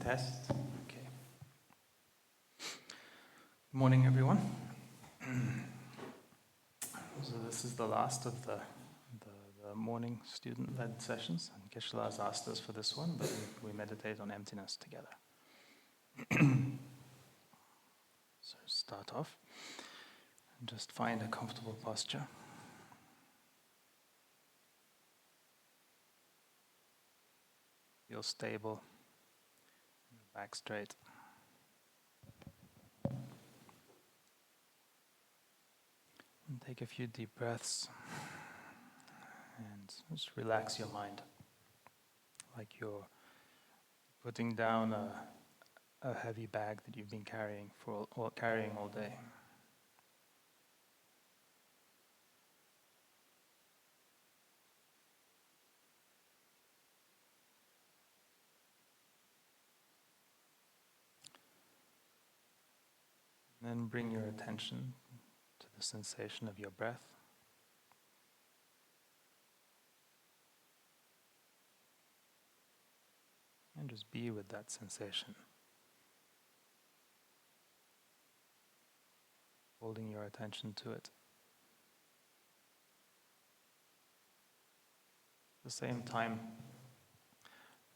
Test. Okay. Good morning, everyone. So this is the last of the morning student-led sessions. And Geshe-la has asked us for this one, but we meditate on emptiness together. So start off and just find a comfortable posture. Feel stable, back straight. And take a few deep breaths and just relax your mind, like you're putting down a heavy bag that you've been carrying all day. And then bring your attention to the sensation of your breath. And just be with that sensation. Holding your attention to it. At the same time,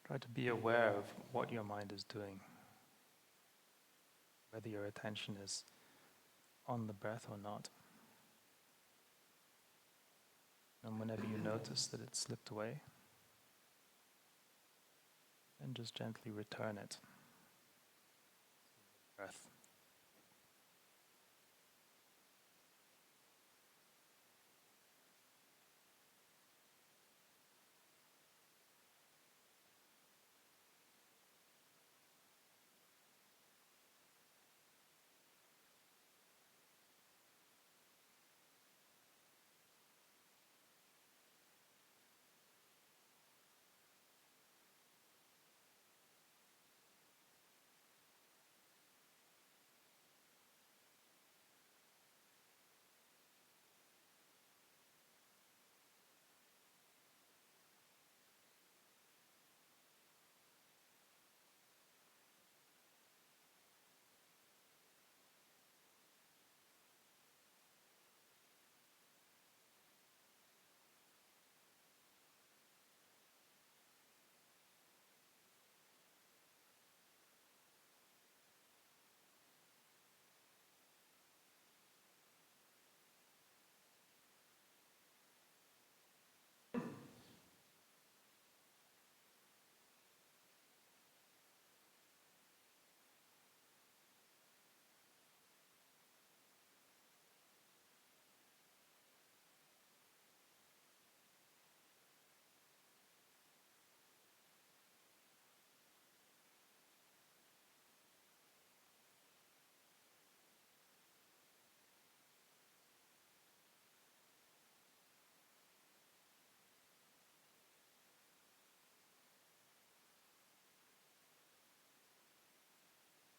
try to be aware of what your mind is doing. Whether your attention is on the breath or not. And whenever you notice that it slipped away, then just gently return it. Breath.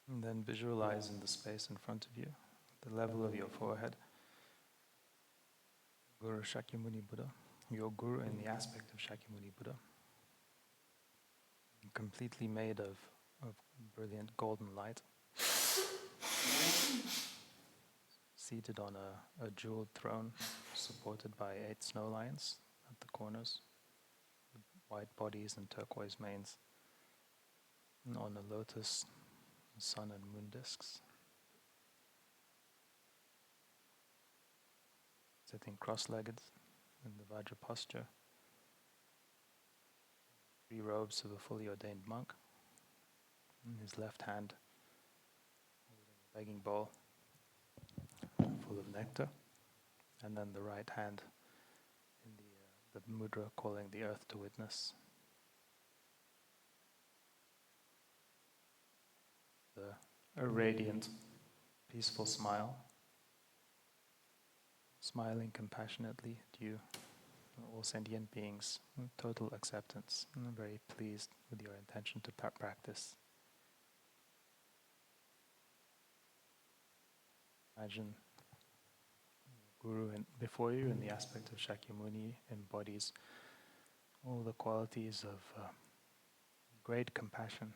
And then visualize in the space in front of you, the level of your forehead, Guru Shakyamuni Buddha, your Guru in the aspect of Shakyamuni Buddha, completely made of brilliant golden light, seated on a jeweled throne, supported by 8 snow lions at the corners, with white bodies and turquoise manes, and on a lotus, sun and moon discs. Sitting cross-legged in the Vajra posture, 3 robes of a fully ordained monk, in his left hand holding a begging bowl full of nectar, and then the right hand in the mudra calling the earth to witness. A radiant, peaceful smile, smiling compassionately at you, all sentient beings, total acceptance. I'm very pleased with your intention to practice. Imagine Guru before you in the aspect of Shakyamuni embodies all the qualities of great compassion,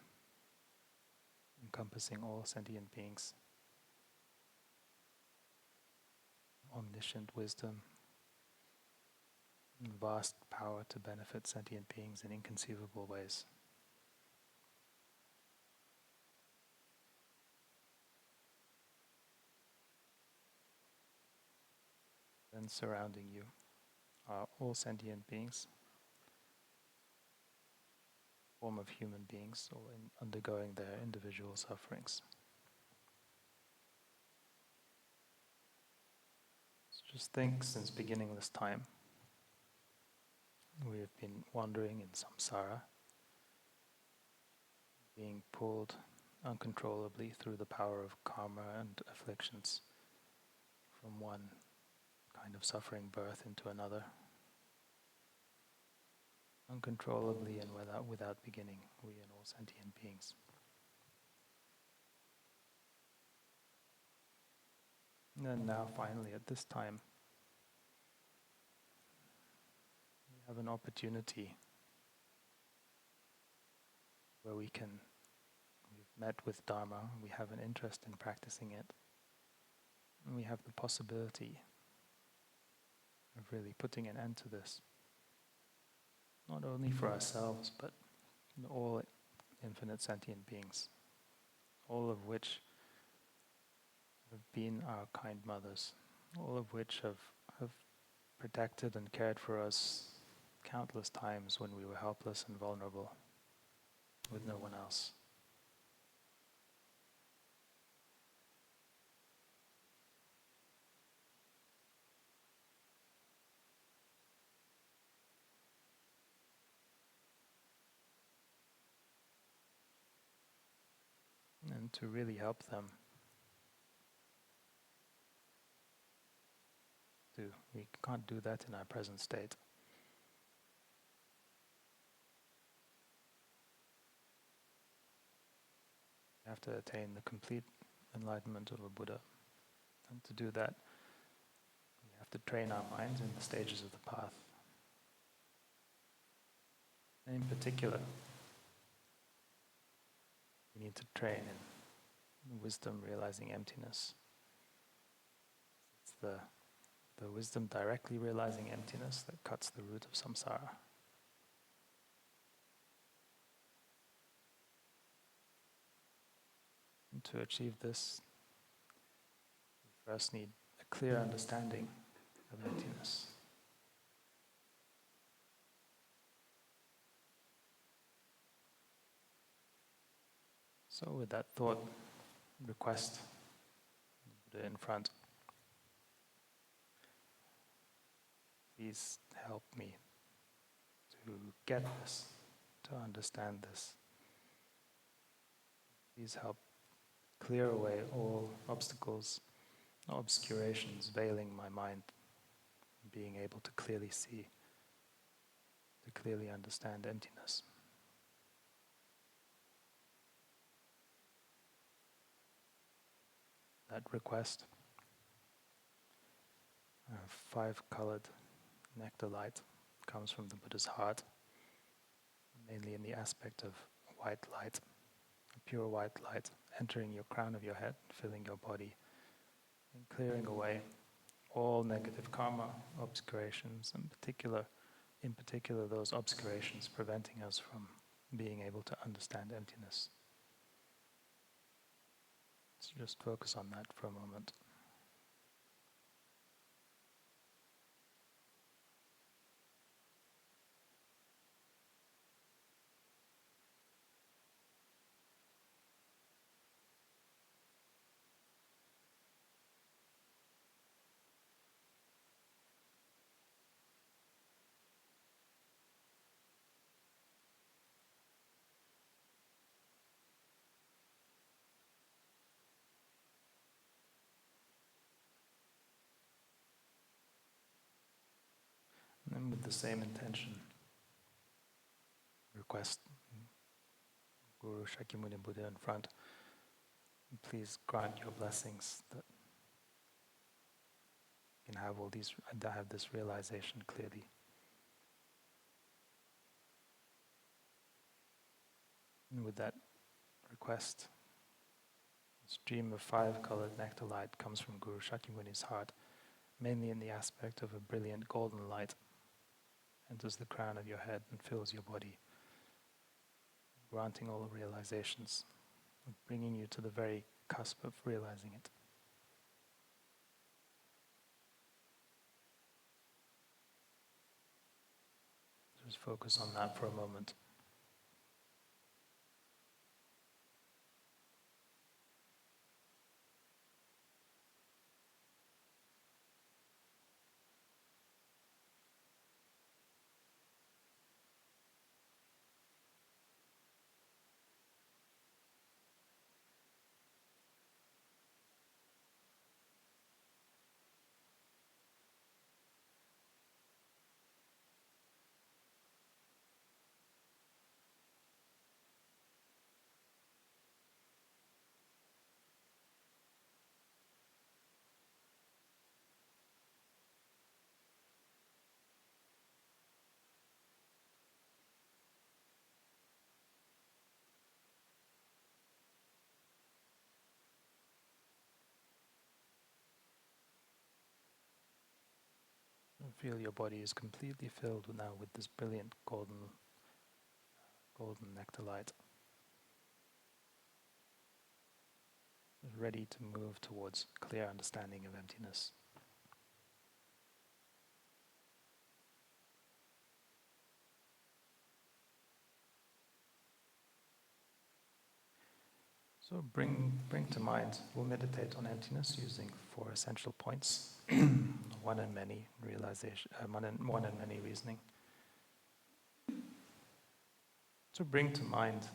encompassing all sentient beings, omniscient wisdom, and vast power to benefit sentient beings in inconceivable ways. Then surrounding you are all sentient beings, form of human beings, or undergoing their individual sufferings. So just think, since beginningless time, we have been wandering in samsara, being pulled uncontrollably through the power of karma and afflictions from one kind of suffering birth into another, uncontrollably and without beginning, we and all sentient beings. And then now finally at this time, we have an opportunity where we've met with Dharma, we have an interest in practicing it, and we have the possibility of really putting an end to this. Not only for ourselves, but all infinite sentient beings, all of which have been our kind mothers, all of which have protected and cared for us countless times when we were helpless and vulnerable, with no one else. And to really help them. We can't do that in our present state. We have to attain the complete enlightenment of a Buddha. And to do that, we have to train our minds in the stages of the path. And in particular, we need to train in wisdom realizing emptiness. It's the wisdom directly realizing emptiness that cuts the root of samsara. And to achieve this, we first need a clear understanding of emptiness. So with that thought, request the Buddha in front, please help me to get this, to understand this. Please help clear away all obstacles, obscurations veiling my mind, being able to clearly see, to clearly understand emptiness. That request, a 5-colored nectar light, comes from the Buddha's heart, mainly in the aspect of white light, a pure white light entering your crown of your head, filling your body, and clearing away all negative karma, obscurations, in particular those obscurations preventing us from being able to understand emptiness. So just focus on that for a moment. And with the same intention, request Guru Shakyamuni Buddha in front, please grant your blessings that you can have this realization clearly. And with that request, stream of 5-colored nectar light comes from Guru Shakyamuni's heart, mainly in the aspect of a brilliant golden light, enters the crown of your head and fills your body, granting all realizations, bringing you to the very cusp of realizing it. Just focus on that for a moment. And feel your body is completely filled now with this brilliant golden nectar light, ready to move towards clear understanding of emptiness. So bring to mind, we'll meditate on emptiness using 4 essential points, one and many realization, one and many reasoning. So bring to mind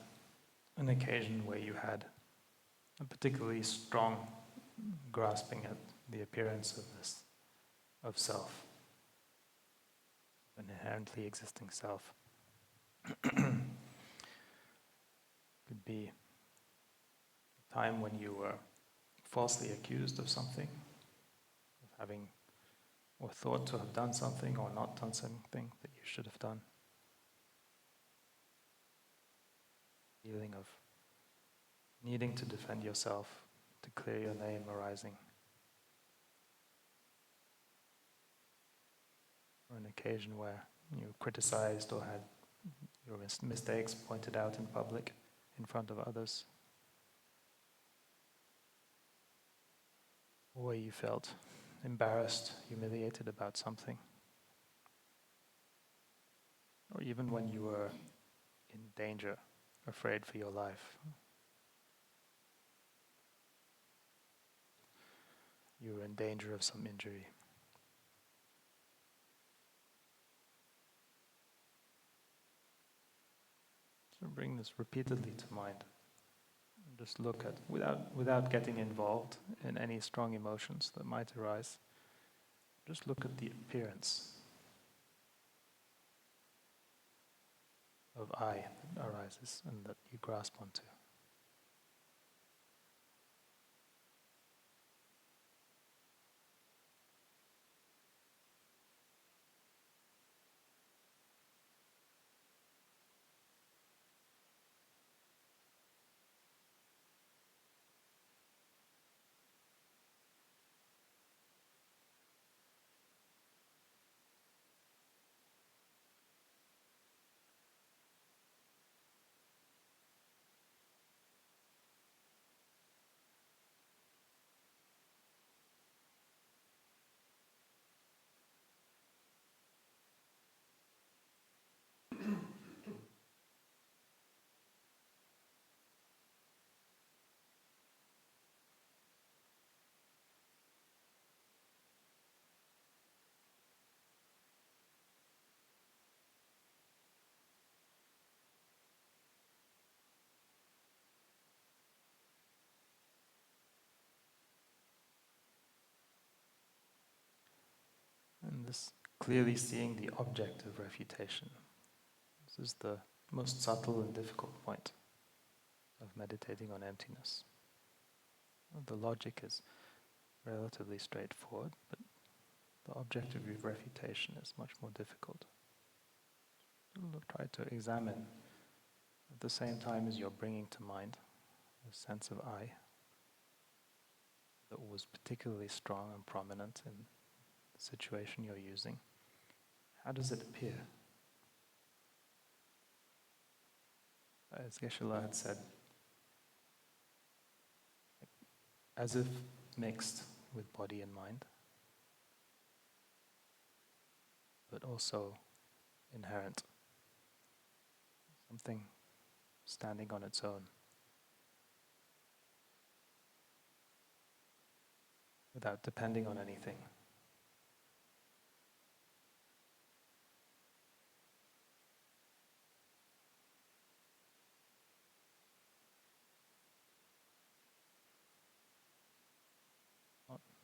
an occasion where you had a particularly strong grasping at the appearance of self, an inherently existing self. Could be a time when you were falsely accused of something, of having or thought to have done something or not done something that you should have done. Feeling of needing to defend yourself, to clear your name arising. Or an occasion where you criticized or had your mistakes pointed out in public, in front of others. Or where you felt embarrassed, humiliated about something. Or even when you were in danger, afraid for your life. You were in danger of some injury. So bring this repeatedly to mind. And just look at, without getting involved in any strong emotions that might arise, just look at the appearance of I that arises and that you grasp onto. And this clearly seeing the object of refutation. This is the most subtle and difficult point of meditating on emptiness. The logic is relatively straightforward, but the object of refutation is much more difficult. Try to examine at the same time as you're bringing to mind a sense of I. was particularly strong and prominent in the situation you're using, how does it appear? As Geshe-la had said, as if mixed with body and mind, but also inherent, something standing on its own, without depending on anything.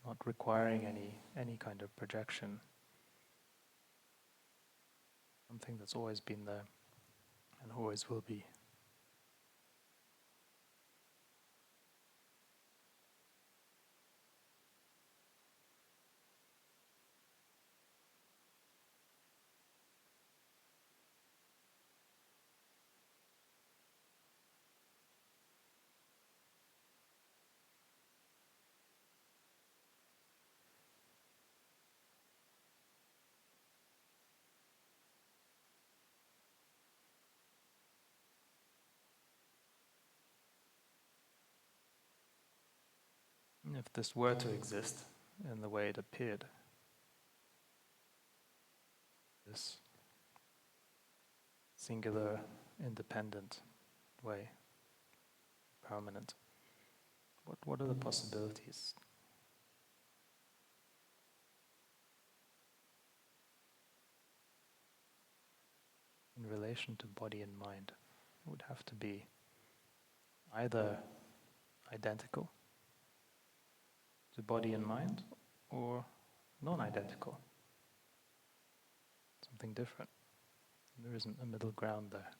Not requiring any kind of projection. Something that's always been there and always will be. If this were to exist in the way it appeared, this singular, independent way, permanent, what are the possibilities? In relation to body and mind, it would have to be either identical to body and mind, or non-identical, something different. There isn't a middle ground there.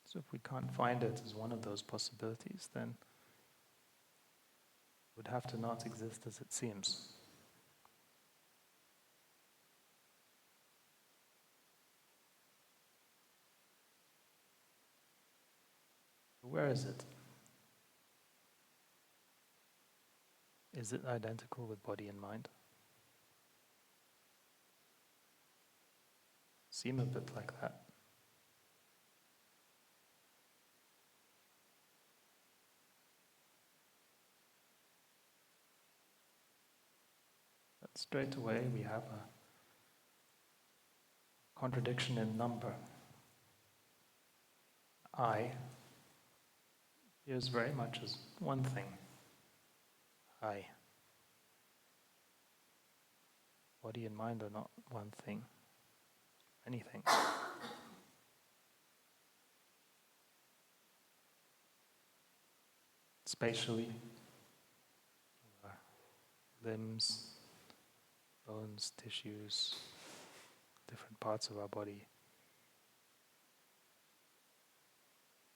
So if we can't find it as one of those possibilities, then it would have to not exist as it seems. Where is it? Is it identical with body and mind? Seem a bit like that. But straight away we have a contradiction in number. I appears very much as one thing. I. Body and mind are not one thing. Anything. Spatially, our limbs, bones, tissues, different parts of our body,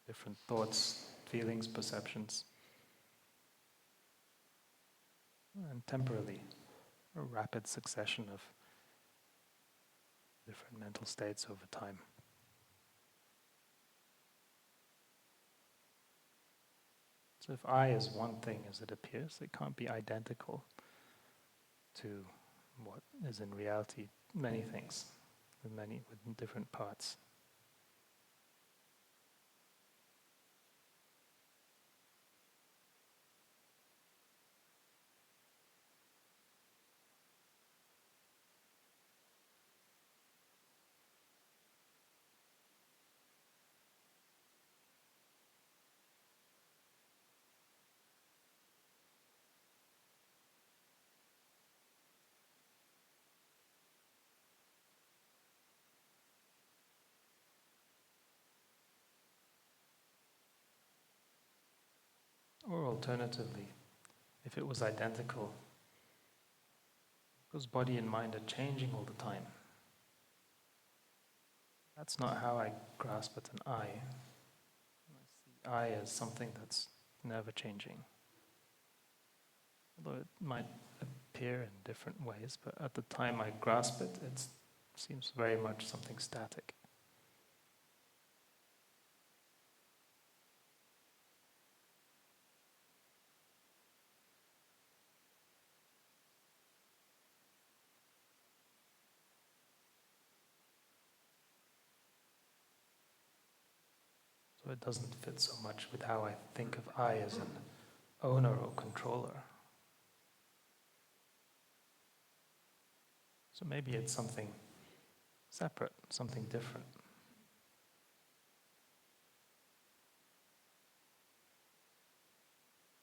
different thoughts, feelings, perceptions, and temporally, a rapid succession of different mental states over time. So if I is one thing as it appears, it can't be identical to what is in reality many things, with different parts. Or alternatively, if it was identical, because body and mind are changing all the time. That's not how I grasp at an I. I see I as something that's never changing. Although it might appear in different ways, but at the time I grasp it, it seems very much something static. So it doesn't fit so much with how I think of I as an owner or controller. So maybe it's something separate, something different.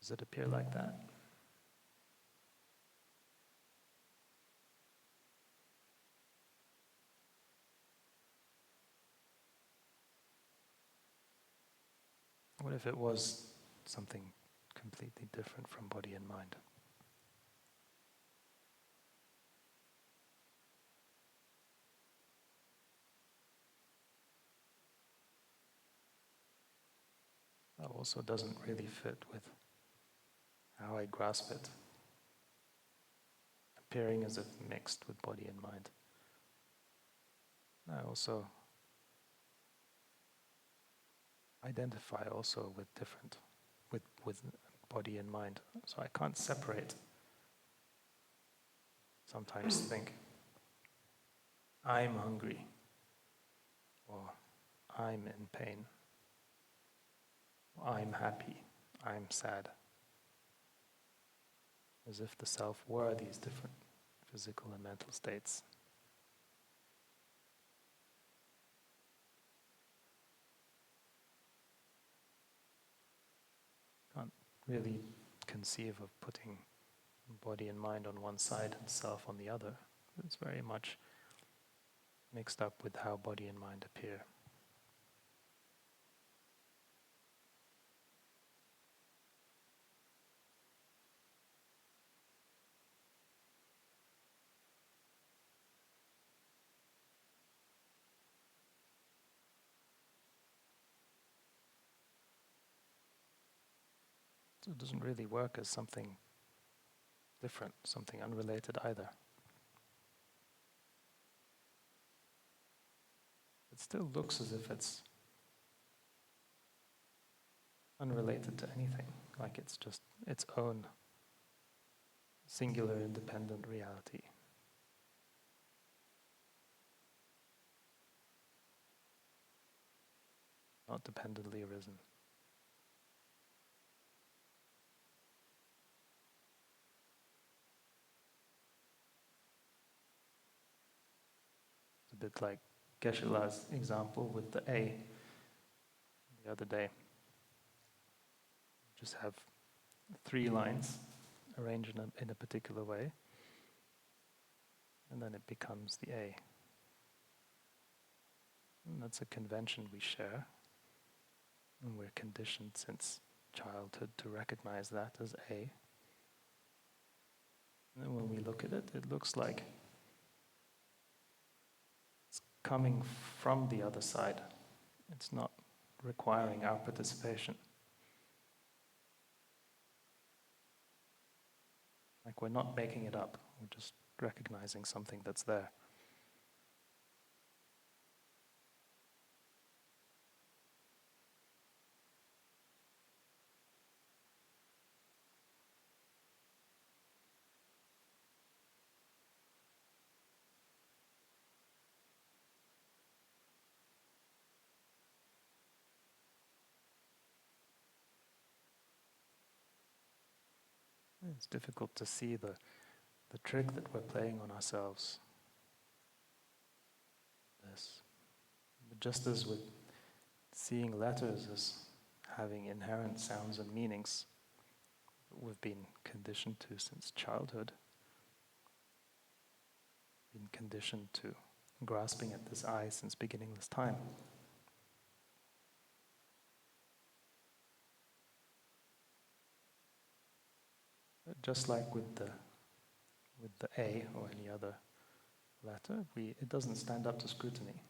Does it appear like that? What if it was something completely different from body and mind? That also doesn't really fit with how I grasp it, appearing as if mixed with body and mind. I also identify also with different, with body and mind. So I can't separate. Sometimes think, I'm hungry, or I'm in pain, or I'm happy, I'm sad. As if the self were these different physical and mental states. Can't really conceive of putting body and mind on one side and self on the other. It's very much mixed up with how body and mind appear. So it doesn't really work as something different, something unrelated either. It still looks as if it's unrelated to anything, like it's just its own singular independent reality. Not dependently arisen. It's a bit like Geshe-la's example with the A the other day. Just have 3 lines arranged in a particular way, and then it becomes the A. And that's a convention we share, and we're conditioned since childhood to recognize that as A. And then when we look at it, it looks like it's coming from the other side. It's not requiring our participation. Like we're not making it up, we're just recognizing something that's there. It's difficult to see the trick that we're playing on ourselves. This. But just as with seeing letters as having inherent sounds and meanings that we've been conditioned to since childhood, been conditioned to grasping at this I since beginningless time. But just like with the A or any other letter, it doesn't stand up to scrutiny.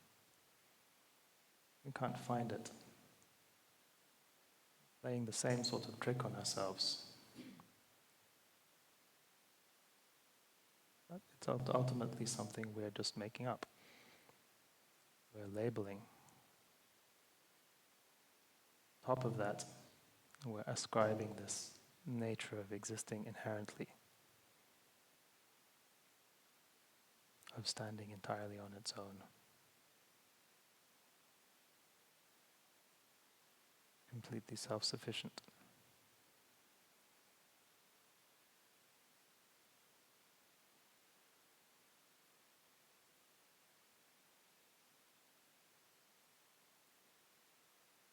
We can't find it. Playing the same sort of trick on ourselves. But it's ultimately something we're just making up. We're labeling. On top of that, we're ascribing this nature of existing inherently, of standing entirely on its own. Completely self-sufficient.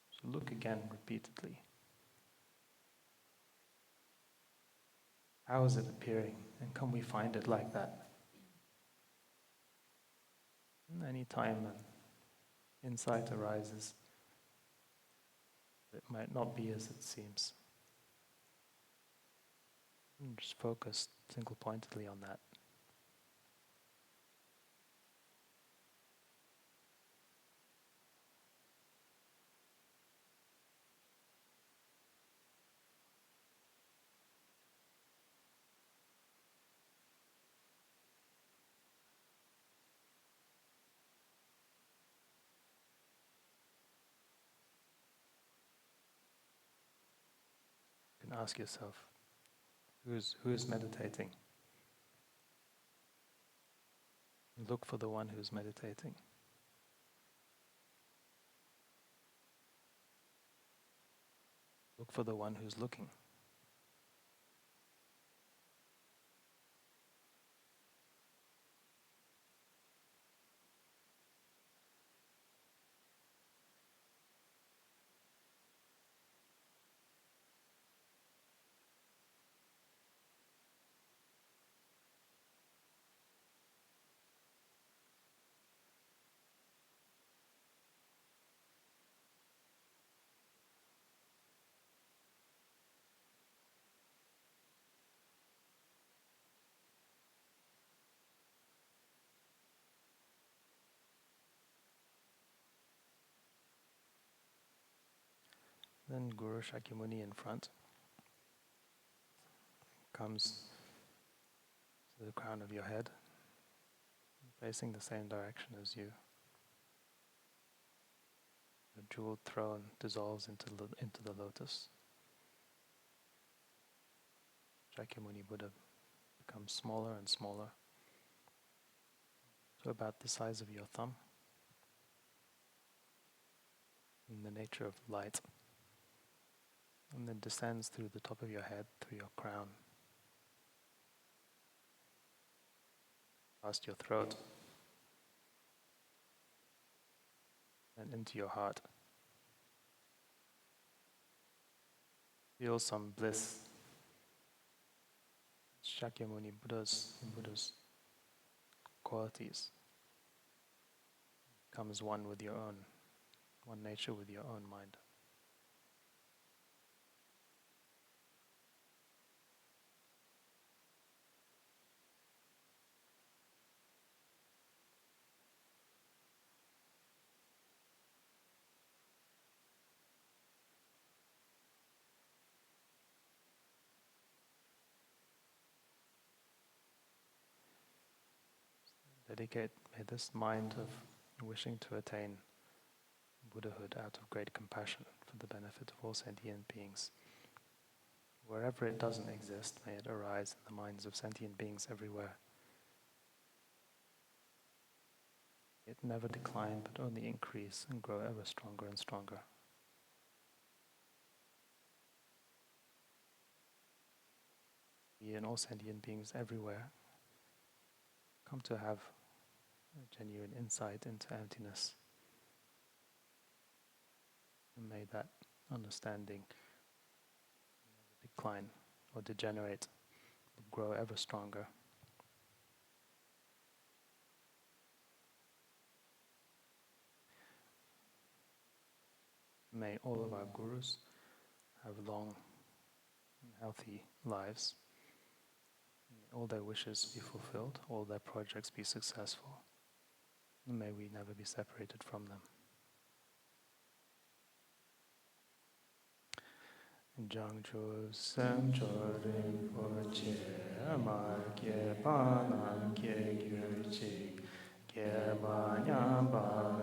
So look again repeatedly. How is it appearing? And can we find it like that? And any time an insight arises, it might not be as it seems. And just focus single-pointedly on that. You can ask yourself, who is meditating? Look for the one who's meditating. Look for the one who's looking. Then Guru Shakyamuni in front comes to the crown of your head, facing the same direction as you. The jeweled throne dissolves into the lotus. Shakyamuni Buddha becomes smaller and smaller, to about the size of your thumb, in the nature of light, and then descends through the top of your head, through your crown, past your throat, and into your heart. Feel some bliss. Shakyamuni Buddha's qualities comes one with your own, one nature with your own mind. May this mind of wishing to attain Buddhahood out of great compassion for the benefit of all sentient beings. Wherever it doesn't exist, may it arise in the minds of sentient beings everywhere. It never decline, but only increase and grow ever stronger and stronger. We and all sentient beings everywhere come to have a genuine insight into emptiness. And may that understanding never decline or degenerate, but grow ever stronger. May all of our gurus have long and healthy lives. May all their wishes be fulfilled, all their projects be successful. And may we never be separated from them. Jangchu Sem Chorim Poche Mar Ke Panam Ke Gyurchik Ke Banyam Ba